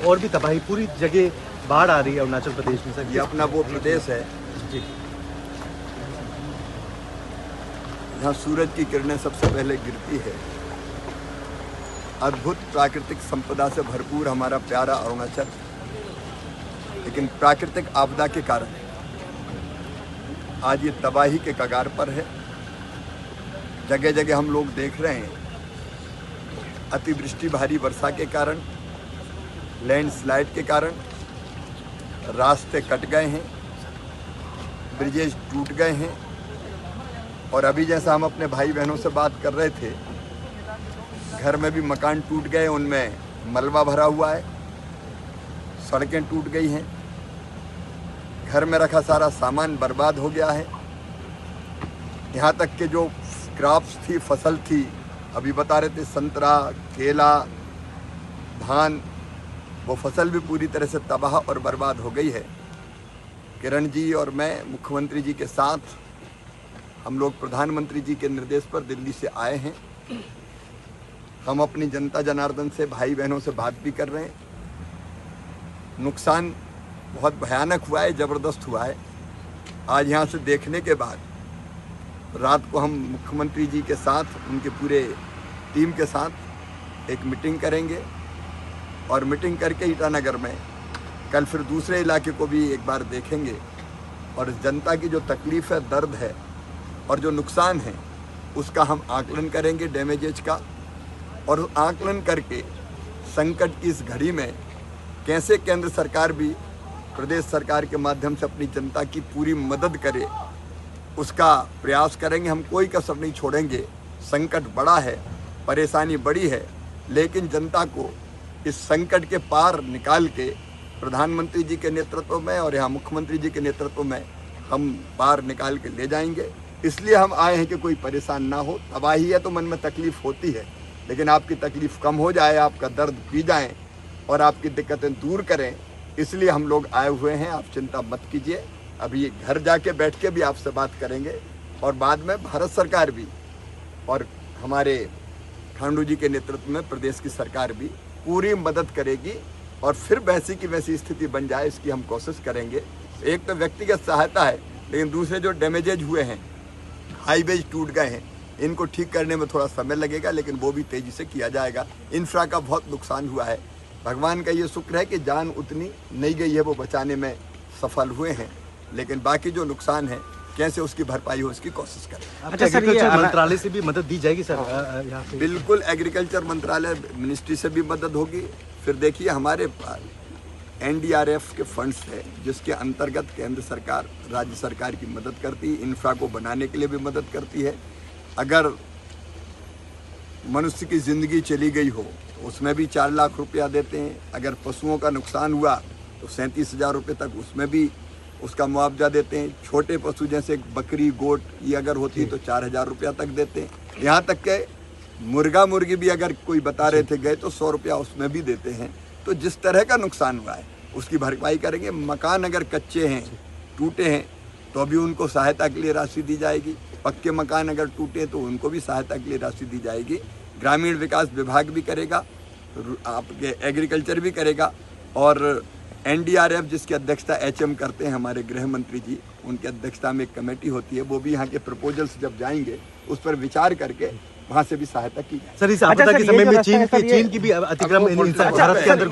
और भी तबाही, पूरी जगह बाढ़ आ रही है अरुणाचल प्रदेश में सर। ये अपना वो प्रदेश है जी, जहाँ सूरज की किरणें सबसे पहले गिरती है। अद्भुत प्राकृतिक संपदा से भरपूर हमारा प्यारा अरुणाचल, लेकिन प्राकृतिक आपदा के कारण आज ये तबाही के कगार पर है। जगह जगह हम लोग देख रहे हैं अतिवृष्टि, भारी वर्षा के कारण, लैंडस्लाइड के कारण रास्ते कट गए हैं, ब्रिजेज टूट गए हैं। और अभी जैसा हम अपने भाई बहनों से बात कर रहे थे, घर में भी मकान टूट गए, उनमें मलबा भरा हुआ है, सड़कें टूट गई हैं, घर में रखा सारा सामान बर्बाद हो गया है। यहाँ तक कि जो क्रॉप्स थी, फसल थी, अभी बता रहे थे संतरा, केला, धान, वो फसल भी पूरी तरह से तबाह और बर्बाद हो गई है। किरण जी और मैं मुख्यमंत्री जी के साथ हम लोग प्रधानमंत्री जी के निर्देश पर दिल्ली से आए हैं। हम अपनी जनता जनार्दन से, भाई बहनों से बात भी कर रहे हैं। नुकसान बहुत भयानक हुआ है, ज़बरदस्त हुआ है। आज यहाँ से देखने के बाद रात को हम मुख्यमंत्री जी के साथ, उनके पूरे टीम के साथ एक मीटिंग करेंगे और मीटिंग करके ईटानगर में कल फिर दूसरे इलाके को भी एक बार देखेंगे और जनता की जो तकलीफ़ है, दर्द है और जो नुकसान है, उसका हम आकलन करेंगे, डैमेजेज का। और आकलन करके संकट की इस घड़ी में कैसे केंद्र सरकार भी प्रदेश सरकार के माध्यम से अपनी जनता की पूरी मदद करे, उसका प्रयास करेंगे। हम कोई कसर नहीं छोड़ेंगे। संकट बड़ा है, परेशानी बड़ी है, लेकिन जनता को इस संकट के पार निकाल के प्रधानमंत्री जी के नेतृत्व में और यहाँ मुख्यमंत्री जी के नेतृत्व में हम पार निकाल के ले जाएंगे। इसलिए हम आए हैं कि कोई परेशान ना हो। तबाही है तो मन में तकलीफ़ होती है, लेकिन आपकी तकलीफ़ कम हो जाए, आपका दर्द पी जाएं और आपकी दिक्कतें दूर करें, इसलिए हम लोग आए हुए हैं। आप चिंता मत कीजिए। अभी घर जाके बैठ के भी आपसे बात करेंगे और बाद में भारत सरकार भी और हमारे खांडू जी के नेतृत्व में प्रदेश की सरकार भी पूरी मदद करेगी और फिर वैसी की वैसी स्थिति बन जाए, इसकी हम कोशिश करेंगे। एक तो व्यक्तिगत सहायता है, लेकिन दूसरे जो डैमेजेज हुए हैं, हाईवेज टूट गए हैं, इनको ठीक करने में थोड़ा समय लगेगा, लेकिन वो भी तेज़ी से किया जाएगा। इंफ्रा का बहुत नुकसान हुआ है। भगवान का ये शुक्र है कि जान उतनी नहीं गई है, वो बचाने में सफल हुए हैं, लेकिन बाकी जो नुकसान है कैसे उसकी भरपाई हो, उसकी कोशिश करें। अच्छा, एग्रीकल्चर मंत्रालय से भी मदद दी जाएगी सर यहाँ पे? बिल्कुल, एग्रीकल्चर मंत्रालय, मिनिस्ट्री से भी मदद होगी। फिर देखिए, हमारे NDRF के फंड्स है, जिसके अंतर्गत केंद्र सरकार, राज्य सरकार की मदद करती है, इंफ्रा को बनाने के लिए भी मदद करती है। अगर मनुष्य की ज़िंदगी चली गई हो तो उसमें भी 4 लाख रुपया देते हैं। अगर पशुओं का नुकसान हुआ तो 37,000 रुपये तक उसमें भी उसका मुआवजा देते हैं। छोटे पशु जैसे बकरी, गोट, ये अगर होती है तो 4,000 रुपया तक देते हैं। यहाँ तक के मुर्गा मुर्गी भी अगर कोई बता रहे थे गए तो 100 रुपया उसमें भी देते हैं। तो जिस तरह का नुकसान हुआ है उसकी भरपाई करेंगे। मकान अगर कच्चे हैं, टूटे हैं, तो अभी उनको सहायता के लिए राशि दी जाएगी। पक्के मकान अगर टूटे तो उनको भी सहायता के लिए राशि दी जाएगी। ग्रामीण विकास विभाग भी करेगा, आपके एग्रीकल्चर भी करेगा और NDRF, जिसकी अध्यक्षता HM करते हैं हमारे गृह मंत्री जी, उनकी अध्यक्षता में एक कमेटी होती है, वो भी यहाँ के प्रपोजल्स जब जाएंगे उस पर विचार करके वहाँ से भी सहायता की जाए। सर, इस आपदा के समय में चीन की भी अतिक्रमण भारत के अंदर